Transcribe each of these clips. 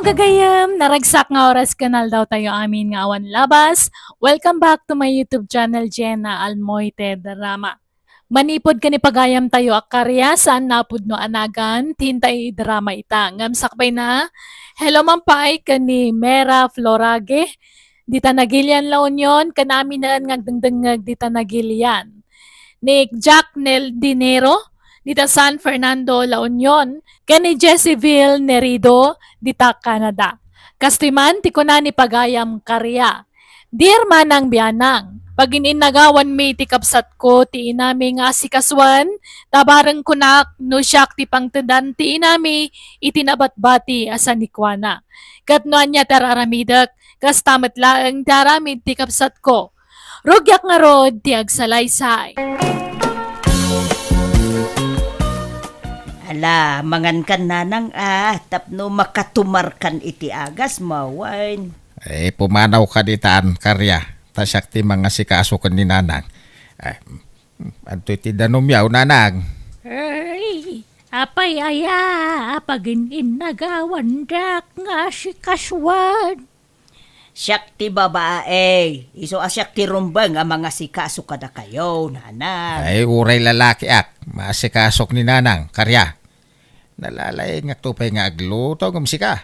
gagayam, naragsak nga oras kanal daw tayo amin nga awan labas. Welcome back to my YouTube channel, Jenna Almoite Drama. Manipod ka ni pagayam tayo akarya saan napud no anagan, tintay drama ita. Ngamsakbay na, hello mampay ka ni Mera Florage, dita nagilian la union, kanami na ngagdengdengag dita nagilian. Ni Jack Nel Dinero, dita San Fernando, La Union, kani Jesseville Nerido, dita Canada. Kastiman, tikuna ni pagayam karya. Dear manang biyanang, pag ininagawan may tikapsat ko, ti inami nga sikaswan, tabarang kunak, no siyak ti pangtendan, ti inami, itinabat-bati asan nikwana. Katnoan niya tararamidak, kas tamat laang taramid tikapsat ko. Rugyak nga rod, ti agsalaysay. Ala, mangan kan nanang tapno makatumarkan iti agas mawain. Pumanaw ka ditaan karya, tasyak ti mga sikaso kan ni nanang. Anto iti danumyaw nanang. Ay, apay aya, apagin inagawan dak nga sikaswan. Siyak ti babae, iso asyak ti rumbang ang mga sikaso kada kayo, nanang. Uray lalaki masikasok ni nanang karya. Nalalay nga tupay nga agluto kumsika.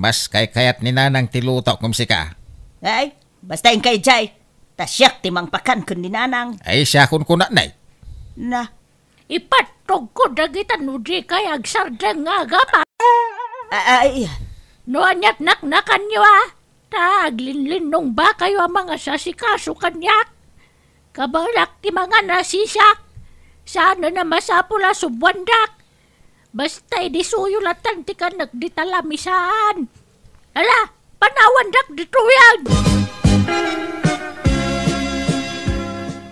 Mas kayat ni nanang tiluto kumsika. Ay, basta yung kay Jay, tasyak ti mangpakan kun ni nanang. Siya kun kunanay. Na, Ipatog ko dagitan no di kay agsardang nga gapa. ay, No anyat naknakan nyo Taglinlin nung ba kayo ang mga sasikaso kanyak? Kabalak ti mga nasisak. Sana na masapula subwandak. Basta idisuyulatan ti ka nagditalamisaan. Ala, panawandak dito yan.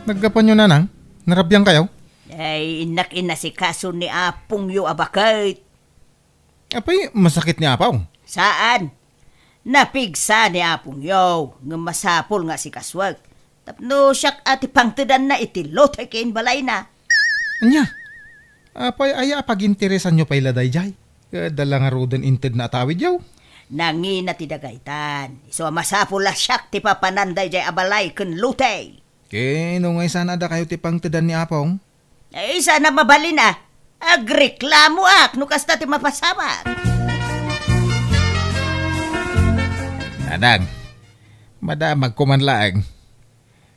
Naggapan nyo nanang? Narabyan kayo? ay inak-ina si kaso ni Apong yu abakit. Apay, masakit ni apaw. Saan? Napigsa ni Apong yu, nga masapol nga si kaswag. Tapno siyak ati pangtidan na itilot ay kain balay na. Anya? Apay, aya paginteresan nyo pa'y laday jay. Dala nga rodan inted na atawid yaw. Nangi na ti dagaytan. So masapol la siyak ti papananday jay abalay kun lutay. Nung ay sana da kayo ti pangtidan ni apong? Ay sana mabalin agreklamo no kasta ti mapasamak. Nanang, madamag kumanlaang.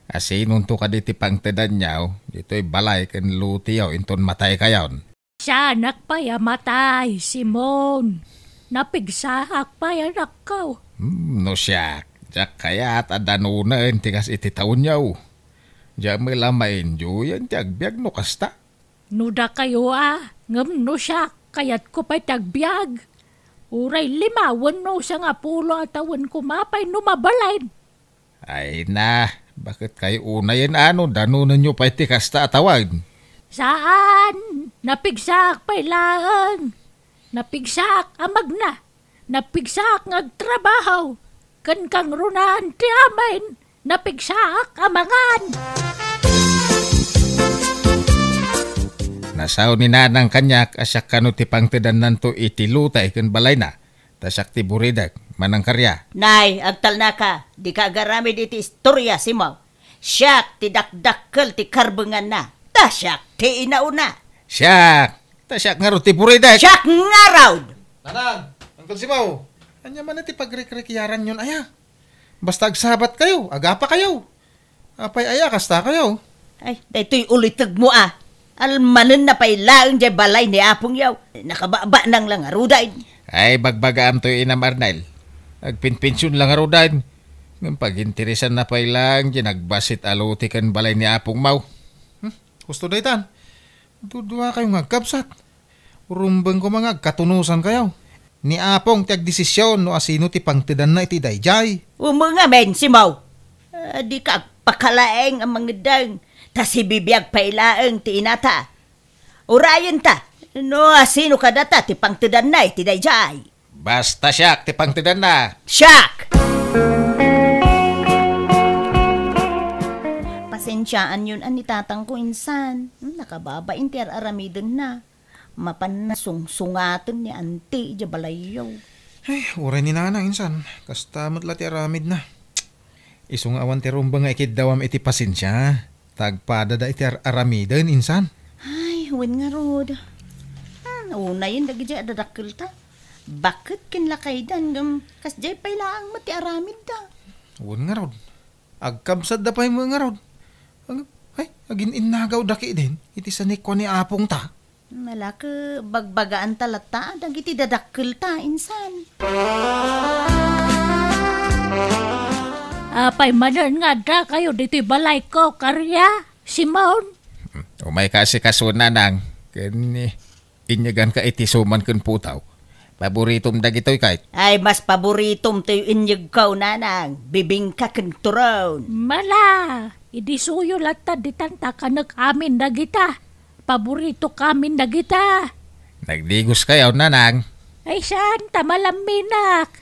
Kasi nunto ka diti pangtidan niyaw, dito'y balay kan lutiyaw inton matay kayon. Siya nakpayamatay, Simon. Napigsahak pa yan akaw. No siya, diyak kaya at adanunan tikas iti taon niyaw. Diyak may lamain yan tiagbiag no kasta. Nuda kayo ngam no siya, kayat ko pa'y tagbiag. Uray limawan no sa nga pulo at awan kumapay no mabalain. Ay na, bakit kayo unayin danunan nyo pa'y tikasta atawag? Saan? Napigsak pa'y laang. Napigsak amag na. Napigsak ngagtrabaho. Kan kang runan ti amin. Napigsak amangan. Nasaw ni nanang kanyak asyak kano ti pangtidan nanto itilutay kan balay na. Tasyak ti buridag, manang karya. Nay, agtal na ka. Di ka agaramid iti istorya, Simaw. Siyak ti dakdakkel ti karbengan na. Tasyak ti inauna. Siyak! Tasyak nga ro ti buridag. Siyak nga raud. Nanang, Uncle Simaw. Anya man ti pagrekrekyaran yun aya. Basta agsabat kayo, agapa kayo. Apay aya, kasta kayo. Ay, daytoy ulitag mo Almanen na pa'y laang jay balay ni Apong yaw. Nakababa nang lang aruday. Ay, bagbagaan to inam Arnel. Agpinpinsyon lang arudan. Ng paginteresan na pa'y lang, nagbasit aluti kan balay ni Apong Mau. Gusto na itan. Dudua kayo ngagkapsat. Urumbang ko mga katunusan kayo. Ni Apong tiag desisyon no asino ti pangtidan na iti dayjay. Umunga men, Simaw. Di ka pakalaeng ang mga dang. Tas ibibiyag pailaeng ti inata. Urayan ta. No asino ka data ti pangtidan na iti dayjay. Basta siyak ti pangtidan na. Siyak! Pasensyaan yun ani tatang ko insan. Nakababain ti aramidon na. Mapanasungsungaton ni anti jabalayaw. Ay, uray ni nanang insan. Kasta matla ti aramid na. Isong awan ti rumbang nga ikidawam iti pasensya. Tagpada da iti aramidan insan. Ay, huwin nga rod. Una yun, dagiti adadakil ta. Bakit kinlakaydan gam kasjay pailaang mati aramid da? Uwan nga rod. Agkabsad da pa yung mga rod. Ay, agin innagaw daki din. Iti sanikwa ni apong ta. Malaka bagbagaan talata, dagiti dadakil ta, insan. Apay manan nga da kayo dito balay ko, Karya, Simon. Umay kasi kasuna nang. Kani, inyagan ka iti suman kun putaw. Paboritom dagitoy kahit. Ay, mas paboritom tayo inyag ka, nanang. Bibing ka kenturon. Mala, idi suyo lata ditanta ka nag-amin na kita. Paborito kamin na kita. Nagdigos kayo nanang. Ay saan, tamalaminak.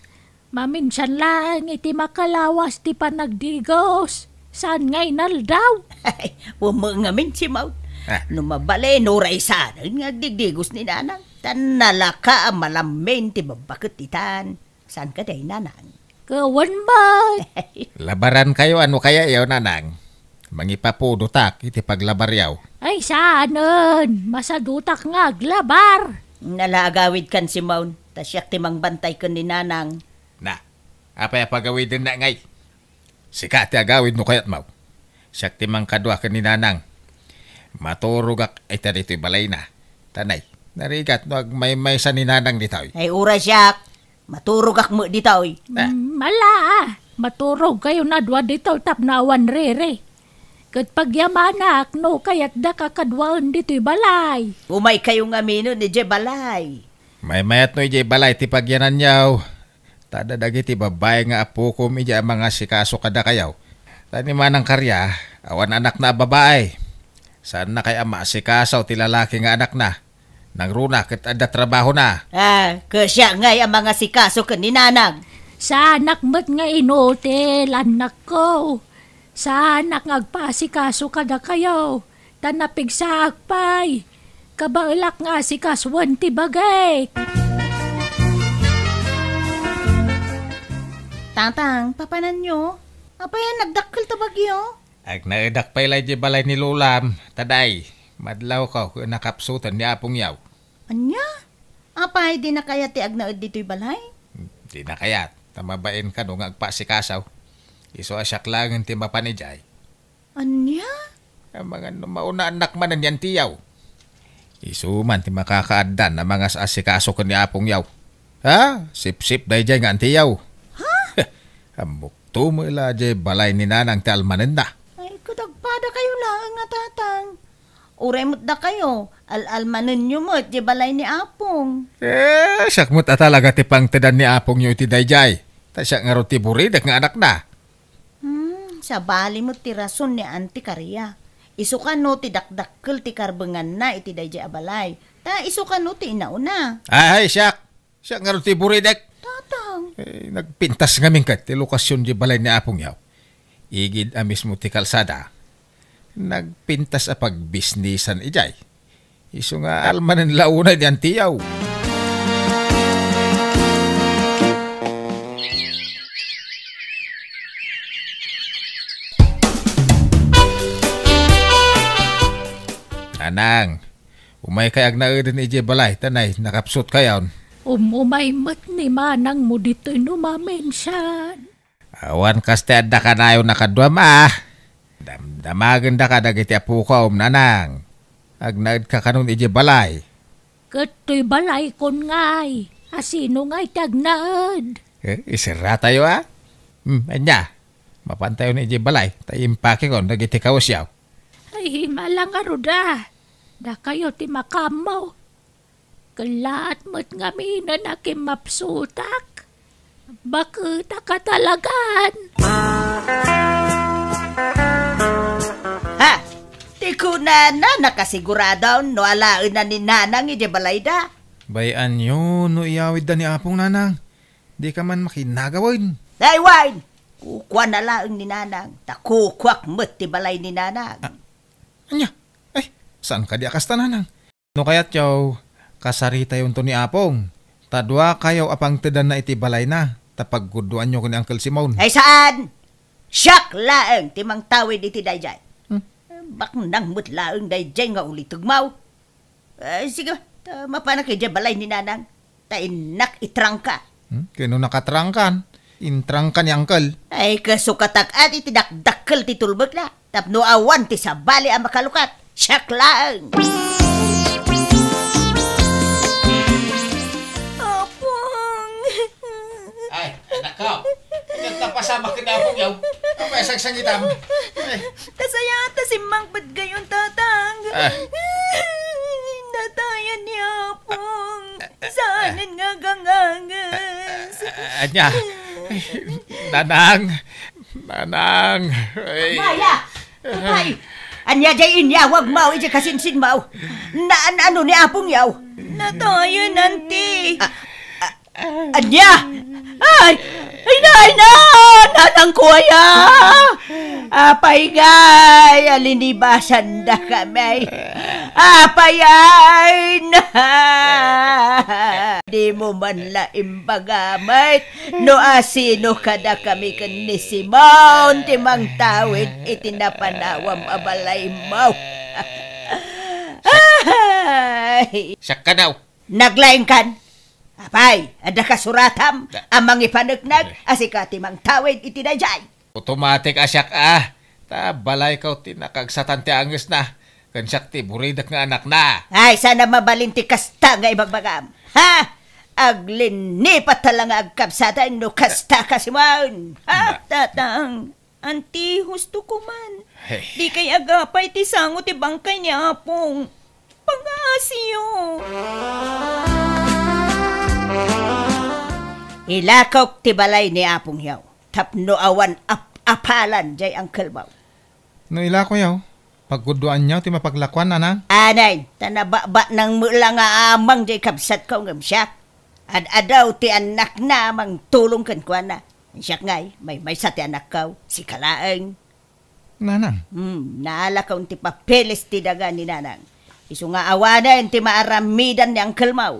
Maminsan lang iti makalawas ti panagdigos. Saan ngay naldaw? Ay, wumang si Maud. Ah. Numabali, nuray sana. Ngagdigdigos ni nanang. Tanala ka ang malamin ti babakit titan. Saan ka day, nanang? Kawan ba? Labaran kayo ano kaya yaw nanang. Mangipapudutak iti paglabar yaw. Ay saanan, masadutak nga aglabar. Nalagawid kan si Maud. Tasyak timang bantay ka ni nanang. Na, apay pagawid din na ngay. Sika ti agawid no kayat maw. Siyak timang kadwa ka ni nanang. Maturugak ay tarito'y balay na. Tanay, narigat no may sa ni nanang ditaw. Ay, ura siyak. Maturog ak mo ditaw. Mala, maturog kayo na dwa dito tapnawan rere. Kat pagyamanak no kayat da kakadwaan dito'y balay. Umay kayo nga mino ni Jebalay. May mayat no ijay balay ti pagyanan yaw. Tada dagiti babae nga apo ko ija mga sikaso kada kayaw. Tani manang karya, awan anak na babae. Saan na kay ama sikasaw ti lalaki nga anak na. Nangruna ket adda trabaho na. Kasya ngay ang mga sikaso ka ni nanang. Sa anak mo't nga inutil, anak ko. Sa anak agpasikaso kada kayo. Tanapig sa akpay. Kabailak nga si kaswan ti bagay. Tantang, papanan nyo? Apa yan, nagdakkel ta bagyo? Ag naidak pa ilay di balay ni Lulam. Taday, madlaw ka kung nakapsutan ni apong yaw. Anya? Apay di na kaya ti agnaod dito'y balay? Di na kayat. Tamabain ka nung agpasikasaw. Iso asyak lang ti mapanijay. Anya? Ang mga mauna anak man yan tiyaw. Iso man ti makakaadan na mga asikaso ka ni apong yaw. Ha? Sip-sip day dyan nga ang tiyaw. Ha? Amok tumula dyan balay ni nanang ti almanen na. Ay, kudagpada kayo lang nga tatang. Uray mo't da kayo. Al-almanan nyo mo't di balay ni Apong. Siyak mo't talaga ti pangtadan ni apong yu ti dayjay. Ta siya nga ro ti buridak nga anak na. Sa bali mo't ti rason ni Auntie Karya. Isukan no ti dakdakkel ti karbengan na iti dayjay abalay. Ta isukan no ti inauna. Ay, siyak. Siya nga ro ti buridak. Tatang. Nagpintas nga mingkat ti lokasyon di balay ni apong yaw. Igid amis mo ti kalsada. Nagpintas a pagbisnisan ijay. Iso nga almanan launa diyan tiyaw. Anang, umay kayag na din ijay balay, tanay, nakapsot kayaw. Umumay mat ni manang mo dito'y numamensan. Awan kaste adda ka na yung nakadwa ma. Damdamagan da ka dagiti apo ko nanang. Agnaid ka kanon iji balay. Kato'y balay kon ngay. Asino ngay tagnaad. Isira tayo ah. Anya, mapantayo na iji balay. Tayimpake ko dagiti kawasyaw. Ay, malang aruda. Da kayo ti makamaw. Kalaat mo't nga mina na kimapsutak. Bakit ka talagan? Ha? Ti kunana nakasigurado no alaen na ni nanang iti balay da. Bayan yun, no iyawid da ni apong nanang. Di ka man makinagawin. Ay, wine! Kukwa na laeng ni nanang. Takukwak mo't ti balay ni nanang. Anya, ay, saan ka di akas nanang? No kaya't yaw, kasarita yun to ni apong. Tadwa kayo apang tedan na iti balay na. Tapag guduan nyo ko ni Uncle Simon. Ay saan? Siyak laeng timang tawid iti dayjay. Bak nang mutlaeng dayjay nga uli tugmaw. Sige, mapanak kay balay ni nanang. Ta inak itrangka. Kano nakatrangkan? Intrangkan ni Uncle. Ay kasukatak at iti dakdakkel ti tulbek na. Tapno awan ti sabali ang makalukat. Siyak laeng. Ay, anak ko. Nagtapasama ka na akong yaw. Ang masagsangitam. Tasaya ta si Mang Pad gayon tatang. Natayan niya pong. Saanin nga gangangas. Anya. Nanang. Ay. Maya! Ay! Anya jay inya, wag mau, ija kasinsin mau. Ano ni apong yaw? Natayan, nanti. Anya! Ay! Ay na! Nanang kuya! Apay gay! Alinibasan na kami. Apay ay na! Di mo man laimbagamit. No asino kada kami kan ni Simon. Timang tawid itinapanawam abalay mo. Ay! Siya ka daw. Naglaing kan. Apay, ada kasuratam, amang ipanugnag, asika timang tawid itinajay. Automatic asyak balay ka tinakagsatan ti angis na. Kansak ti buridak nga anak na. Ay, sana mabalinti kasta nga ibagbagam. Ha? Aglinipat talang agkabsatan no kasta kasimon. Ha? Tatang, anti husto ko man. Hey. Di kay agapay ti sango ti bangkay ni apong. Pag-asiyo. Ilakaw ti balay ni apong yaw. Tapno awan apalan jay ang kalbaw. No ila ko yaw. Pagguduan niyaw ti mapaglakwan nanang. Anay, tanababa ng mula nga amang jay kabsat ko ngam siya. Adaw ti anak na mang tulong kan kwa na. Siya ngay, may sa ti anak kaw, si Kalaeng. Nanang. Naala kaw ti papeles ti daga ni nanang. Isu nga awanan ti maaramidan ni ang kalmaw.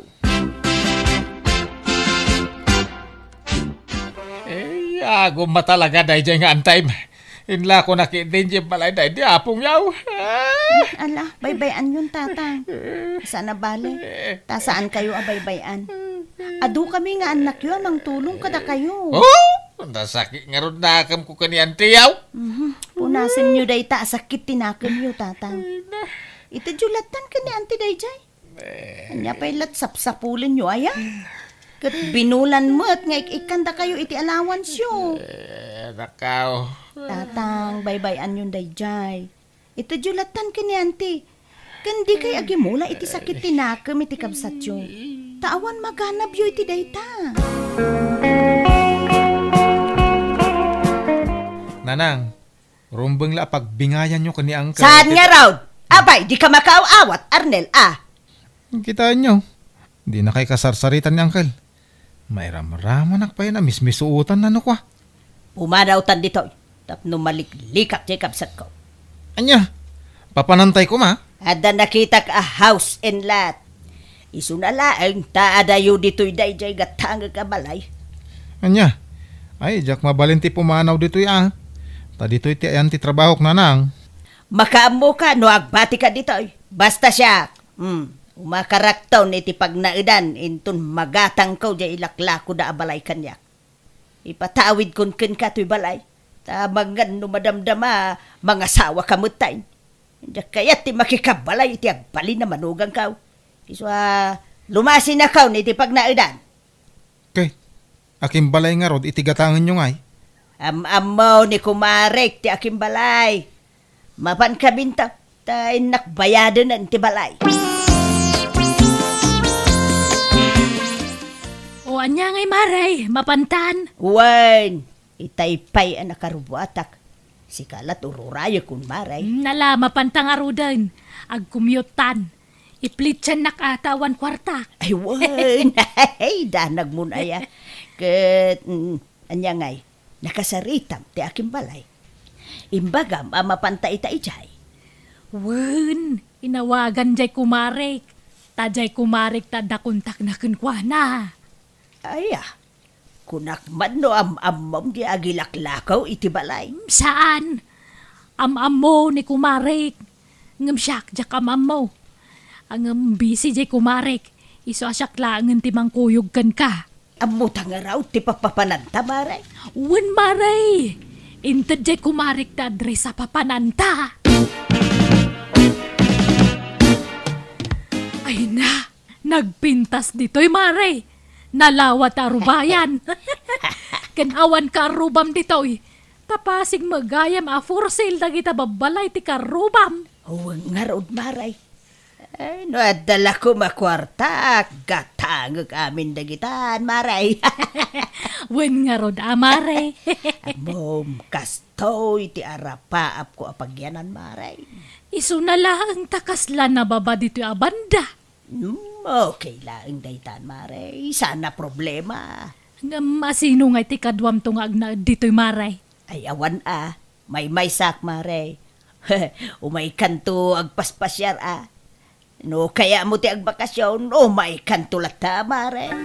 Agum matalaga dahi dyan nga antay. Inla ko nakidin dyan balay dahi di apong yaw. Ala, baybayan yun tatang. Sana bale, tasaan kayo abaybayan. Adu kami nga anak yun, ang tulong kada kayo. Oh, nasakit nga ron nakam ko kaniyan tiyaw. Punasin nyo dahi ta, sakit tinakin nyo tatang. Ito julatan ka ni Auntie Dayjay. Kanya pa ilat sapsapulin nyo aya. Kat binulan mo at nga ikanda kayo iti allowance yo. Nakaw. Tatang, baybayan yun Dayjay. Ito julatan ka ni Auntie. Kandi kay agimula iti sakit tinakam iti kabsat yo. Taawan maganap yo iti dayta. Nanang, rumbeng la pagbingayan nyo kani Uncle. Saan nga raw? Abay, di ka makaaawat, Arnel, Kitaan nyo. Di na kay kasarsaritan ni Uncle. May ramaraman pa yan na mismisuutan na no kwa. Pumadawtan dito. Tapno maliklikak jay kabsat ko. Anya, papanantay ko ma. Ada nakita ka a house and lot. Isunalaang taadayo dito'y dayjay gatanga kabalay. Anya, ay jak mabalinti pumanaw dito'y Ta dito'y ti ayan ti trabaho nanang. Makaamo ka no agbati ka dito'y. Basta siya. Umakaraktaw ni ti pagnaidan intun magatang ko jay ilaklako da abalay kanyak. Ipatawid kun ken ka to'y balay. Tamangan no madamdama mga sawa kamutay. Kaya ti makikabalay iti agbali na manugang kaw. Iswa lumasin na kaw ni ti pagnaidan. Okay, aking balay nga rod itigatangan nyo ngay. Amaw ni kumarek ti aking balay. Mapan ka binta, tayo nakbayadan ng ti balay. O anya ngay maray, mapantan. Wan, itaypay ang nakarubuatak. Si kalat ururayo kun maray. Nala, mapantang arudan. Agkumyutan. Iplitsan nakatawan kwarta. Ay, wan. Ay, danag mo na ya. Kat, anya ngay, nakasaritam ti aking balay. Imbagam, mapantay ta ijay. Wen, inawagan jay kumarek. Tajay kumarek tada kontak na kunkwana. Ay, kunak man no am-amom di agilaklakaw iti balay. Saan? Am-am mo ni kumarik. Ngam siyak, jak am-am mo. Ang busy jay kumarik. Iso asyak laangan timang kuyog kan ka. Amo nga raw ti papapananta, maray. Wen maray. Inted jay kumarik ta adre sa papananta. Ay na, nagpintas dito'y maray. Nalawat arubayan. Kanawan ka arubam dito'y. Tapasig magayam a for sale na kita babalay ti karubam. Huwag nga raw, maray. Ay, no, adala ko makwarta. Gatangag amin dagitan, maray. Wen nga rod amare. Mom, kastoy ti arapaap ko apagyanan, maray. Isu na lang takasla na baba dito'y abanda. Okay lang, daytan, maray. Sana problema. Nga masino nga iti kadwam tungag na dito'y maray. Ay, awan may sak, maray. Umay kanto agpaspasyar No, kaya mo ti agbakasyon, may kanto lata, maray.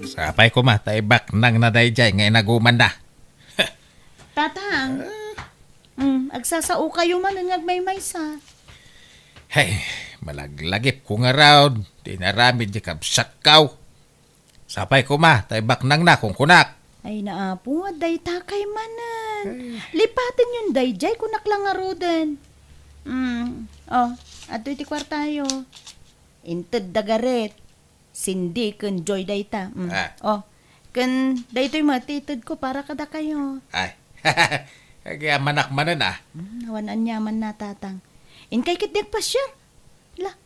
Sapay ko ma, taibak nang nadayjay ngay naguman na. Tatang, agsasao kayo man ang may sa. Hey, malaglagip ko nga raw, dinaramid di kabsat kaw. Sapay ko ma, taibak nang na kung kunak. Ay naapo, day takay manan. Lipatin yung dayjay kunak lang nga roden. Ato iti kwartayo. Inted dagaret. Sindi kun joy dayta. Kun daytoy matitid ko para kada kayo. Ay, kaya manak manan Nawanan yaman na tatang. Inkay kitnik pa siya. La,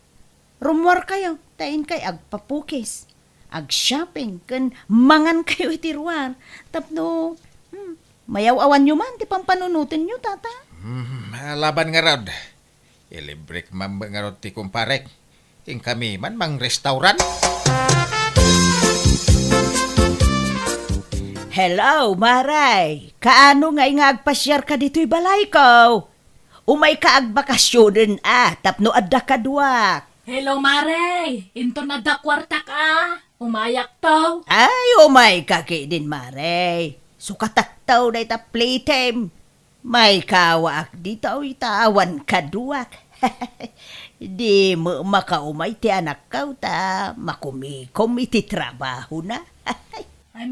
rumor kayo. Tain kay agpapukis. Ag-shopping, kan mangan kayo itiruar. Tapno, mayaw-awan nyo man, di pampanunutin nyo, tata. Laban nga raw. Ilibrik man nga raw ti kumparek. Ting kami man mang restaurant. Hello, Maray. Kaano nga agpasyar ka dito'y balay ko? Umay ka agbakasyonen tapno adda kadwak. Hello maray, into na da kwarta ka. Umayak to. Ay, umay kaki din, Maray. Sukataktaw na ita playtime. May kawaak dito itawan kaduak. Di mo makaumay ti anak kaw ta. Makumikom iti trabaho na.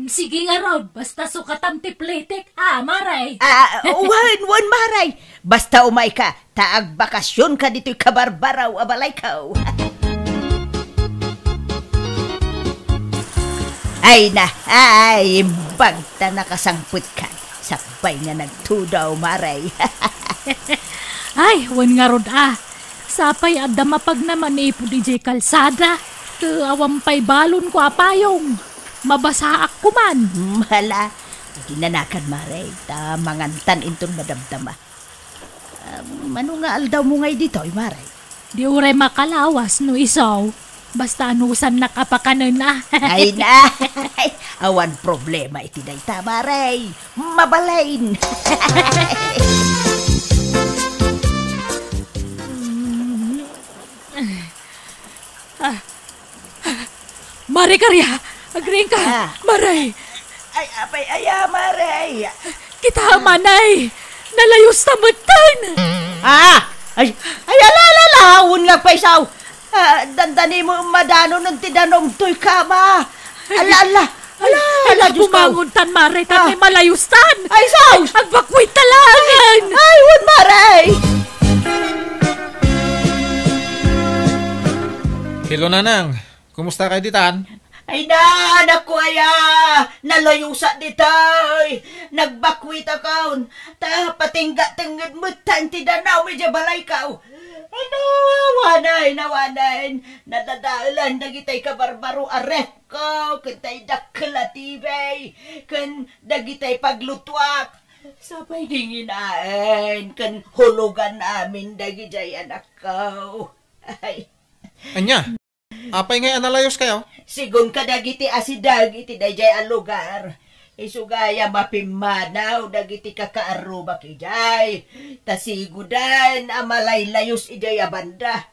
Sige nga Rod, basta sukatam ti playtek maray. Wan, Maray. Basta umay ka, taag bakasyon ka dito'y kabarbaraw abalay kaw. Ay, bagta nakasangput ka. Sakbay nga nagtudaw, Maray. Ay, wan nga Rod Sapay adda mapag naman ipo DJ kalsada. Awampay balon ko apayong. Mabasa ako man. Hala, ginanakan, Maray. Mangantan intong madamdama. Ano nga aldaw mo ngay dito, Maray? Di uray makalawas no isaw. Basta anusan nakapakanan na. Ay na, awan problema iti dayta, Maray. Mabalain. Maray karya, agring ka. Maray. Ay, apay, Maray. Kita manay. Nalayos tamutan. Ay, alalahawon nga paisaw. Dandani mo madano ng tidanong to'y kama. Ala, Diyos ko. Bumanguntan, Maray, tatay malayustan. Ay, saw! Agbakwit talangan. Ay, wun, Maray. Hello nanang, kumusta kayo ditan? Ay na, naku nalayusa ditay. Nagbakwit akaon. Patingga-tinggid mo tanti danaw medya balay kao. Ano, nawanay. Nadadaalan na gitay kabarbaro aref ko. Kantay daklativay. Kan dagitay paglutwak. Sabay dinginain. Kan hulugan namin dagitay anak ko. Ay. Anya, apay ngay analayos kayo? Sigun ka dagiti asidag iti dayjay ang lugar. Isugaya mapimanaw dagiti kakaaruba kijay. Tasigudan amalay layos iday abanda.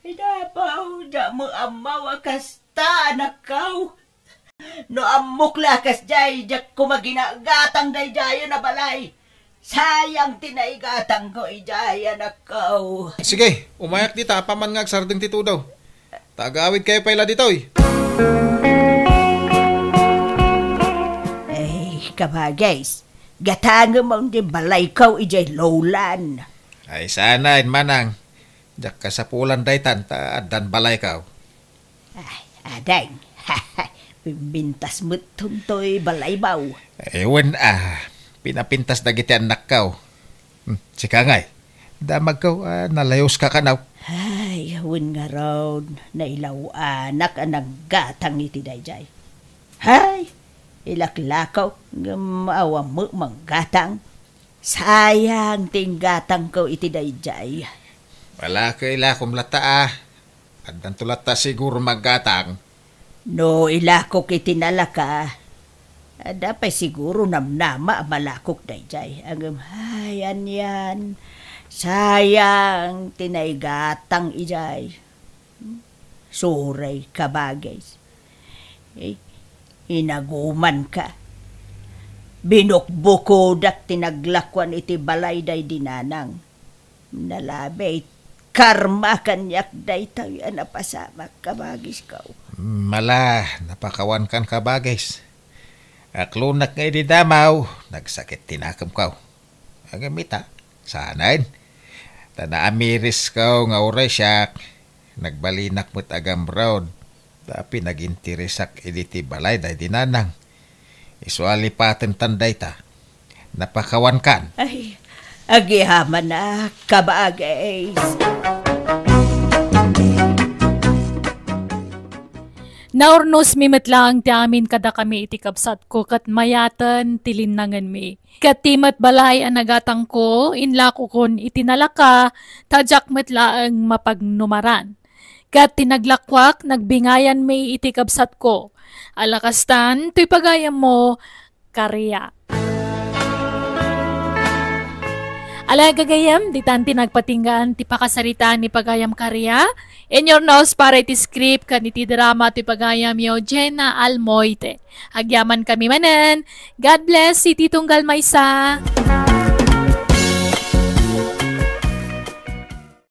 Inapaw, da mo amaw kasta anak kau. No amok lakas jay, jak ko maginagatang day jayo na balay. Sayang tinaigatang ko ijay anak kau. Sige, umayak di ta, paman nga sarding tito daw. Tagaawid kayo paila ditoy. Kabagays, gatanga mo di balay kaw ijay lowlan. Ay sana, manang. Jak ka sa pulan daytan, ta adan balay kaw. Ay, adang. Pimbintas mo tuntoy balay baw. Ewan pinapintas na giti anak kaw. Sika ngay, damag kaw, nalayos ka kanaw. Ay, awan nga raw, nailaw anak anang gatang iti dayjay. Hay, ilaklakaw, nga maawa mo mang gatang. Sayang ting gatang ko iti dayjay. Wala ka ilakom lata Adan tulata siguro maggatang. No ilakok iti nalaka, dapay siguro namnama malakok dayjay. Ang hayan yan, sayang tinaygatang ijay. Suray kabagay. Inaguman ka. Binukbukodak tinaglakwan iti balay day dinanang. Nalabay karma kanyak day tayo napasamak kabagis ka. Mala, napakawan kan kabagis. Aklunak ngay di damaw, nagsakit tinakam kaw. Agamita, sanain. Tanaamiris kaw nga uray siyak. Nagbalinak mo't agam round. Tapi nagintirisak editi balay day dinanang. Isuali paten tanday ta. Napakawan kan. Ay, agihaman na kabagay. Naurnos mi metlang ti amin kada kami iti kapsat ko kat mayatan tilinangan mi. Katimat balay ang nagatang ko, inlako kon itinalaka, tadyak metlaang mapagnumaran. Kat tinaglakwak, nagbingayan mi iti kapsat ko. Alakastan, tuy pagayam mo, karya. Alagagayam, di tanti nagpatinggan ti pakasarita ni pagayam karya. In your nose para iti script kan iti drama ti pagayam yo Jenna Almoite. Agyaman kami manen. God bless iti tunggal maysa.